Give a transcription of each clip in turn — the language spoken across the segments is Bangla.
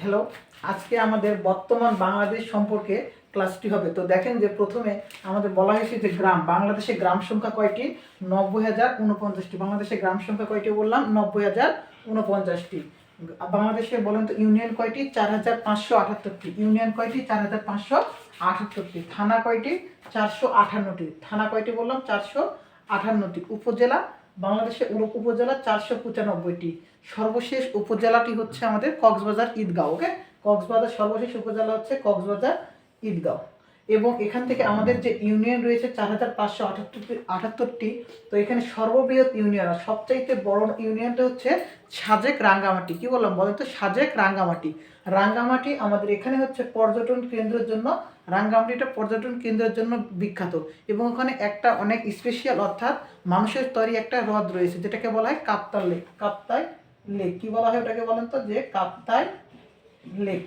হ্যালো, আজকে আমাদের বর্তমান বাংলাদেশ সম্পর্কে ক্লাসটি হবে। তো দেখেন যে প্রথমে আমাদের বলা হয়েছে যে গ্রাম, বাংলাদেশে গ্রাম সংখ্যা কয়টি? 90,049টি। বাংলাদেশে গ্রাম সংখ্যা কয়টি বললাম? 90,049টি। বাংলাদেশে বলেন তো ইউনিয়ন কয়টি? 4,578টি। ইউনিয়ন কয়টি? 4,578টি। থানা কয়টি? 458টি। থানা কয়টি বললাম? 458টি। উপজেলা, বাংলাদেশে উপজেলা 495টি। সর্বশেষ উপজেলাটি হচ্ছে আমাদের কক্সবাজার ঈদগাঁও। ওকে, কক্সবাজার সর্বশেষ উপজেলা হচ্ছে কক্সবাজার ঈদগাঁও। এবং এখান থেকে আমাদের যে ইউনিয়ন রয়েছে 4,578টি। তো এখানে সর্ববৃহৎ ইউনিয়ন আর সবচাইতে বড় ইউনিয়নটা হচ্ছে সাজেক রাঙ্গামাটি। কি বললাম বলেন তো? সাজেক রাঙ্গামাটি। রাঙ্গামাটি আমাদের এখানে হচ্ছে পর্যটন কেন্দ্রের জন্য, রাঙ্গামাটিটা পর্যটন কেন্দ্রের জন্য বিখ্যাত। এবং ওখানে একটা অনেক স্পেশাল, অর্থাৎ মানুষের তৈরি একটা হ্রদ রয়েছে যেটাকে বলা হয় কাপ্তাই লেক। কাপ্তাই লেক কি বলা হয় ওটাকে বলেন তো? যে কাপ্তাই লেক।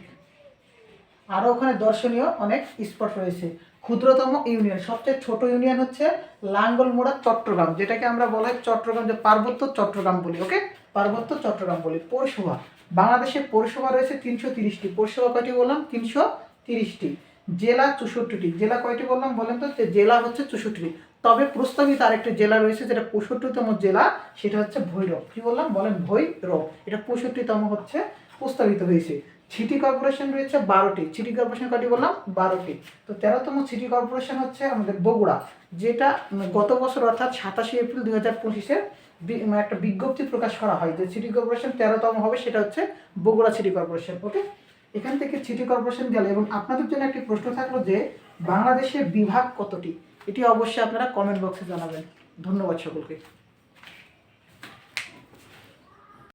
আরও ওখানে দর্শনীয় অনেক স্পট রয়েছে। ক্ষুদ্রতম ইউনিয়ন, সবচেয়ে ছোট ইউনিয়ন হচ্ছে লাঙ্গলমোড়া চট্টগ্রাম, যেটাকে আমরা বলা হয় চট্টগ্রাম, যে পার্বত্য চট্টগ্রাম বলি। ওকে, পার্বত্য চট্টগ্রাম বলি। পৌরসভা, বাংলাদেশে পৌরসভা রয়েছে 330টি। পৌরসভা কয়টি বললাম? 330টি। জেলা 64টি। জেলা কয়টি বললাম বলেন তো? যে জেলা হচ্ছে 64টি। তবে প্রস্তাবিত আরেকটি জেলা রয়েছে যেটা 65তম জেলা, সেটা হচ্ছে ভৈরব। কি বললাম বলেন? ভৈরব। এটা 65তম হচ্ছে প্রস্তাবিত হয়েছে। সিটি কর্পোরেশন রয়েছে 12টি। সিটি কর্পোরেশন কয়টি বললাম? 12টি। তো 13তম সিটি কর্পোরেশন হচ্ছে আমাদের বগুড়া, যেটা গত বছর অর্থাৎ 27 এপ্রিল 2025-এ একটা বিজ্ঞপ্তি প্রকাশ করা হয় যে সিটি কর্পোরেশন 13তম হবে, সেটা হচ্ছে বগুড়া সিটি কর্পোরেশন। ওকে, এখান থেকে সিটি কর্পোরেশন গেল। এবং আপনাদের জন্য একটি প্রশ্ন থাকলো যে বাংলাদেশে বিভাগ কতটি? এটি অবশ্যই আপনারা কমেন্ট বক্সে জানাবেন। ধন্যবাদ সকলকে।